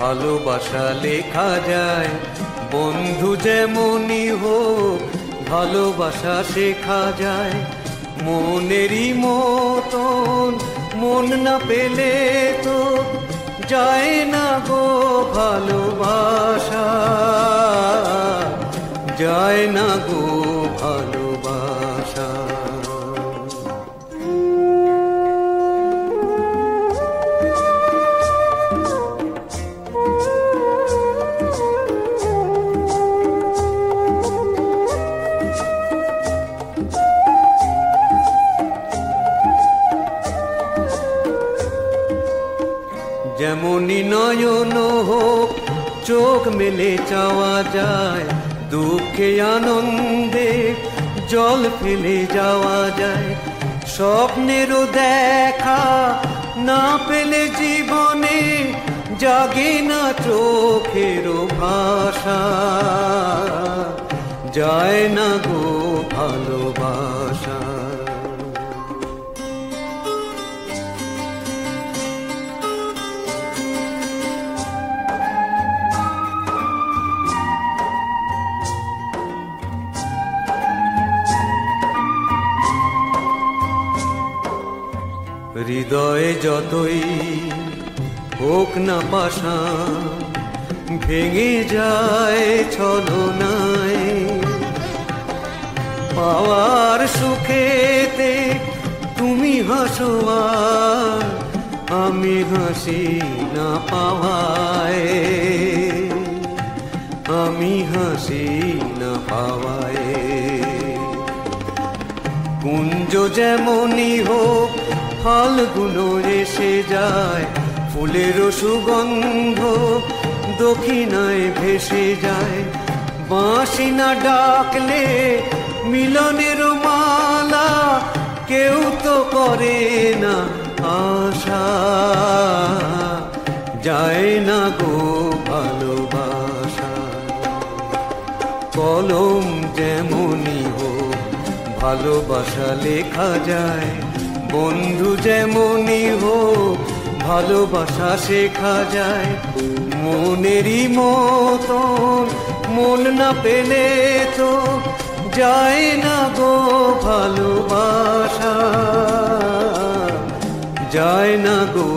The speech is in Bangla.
ভালোবাসা লেখা যায়। বন্ধু যেমনই হোক ভালোবাসা শেখা যায়। মনেরই মতন মন না পেলে তো যায় না গো ভালোবাসা, যায় না গো ভালোবাসা। যেমনই নয়ন হোক চোখ মেলে চাওয়া যায়। দুঃখে আনন্দে জল ফেলে যাওয়া যায়। স্বপ্নেরও দেখা না পেলে জীবনে জাগে না চোখেরও ভাষা, যায় না গো ভালোবাসা। হৃদয়ে যতই হোক না পাষাণ ভেঙে যায় ছলনায়। পাওয়ার সুখেতে তুমি হাসো আর আমি হাসি না পাওয়ায়, আমি হাসি না পাওয়ায়। কুঞ্জ যেমনই হোক ফাল্গুন এসে যায়। ফুলেরও সুগন্ধ দক্ষিণায় ভেসে যায়। বাঁশি না ডাকলে মিলনের মালা কেউ তো করে না আশা, যায় না গো ভালোবাসা। কলম যেমনই হোক ভালোবাসা লেখা যায়। বন্ধু যেমনই হোক ভালোবাসা শেখা যায়। মনেরই মতন মন না পেলে তো যায় না গো ভালোবাসা, যায় না গো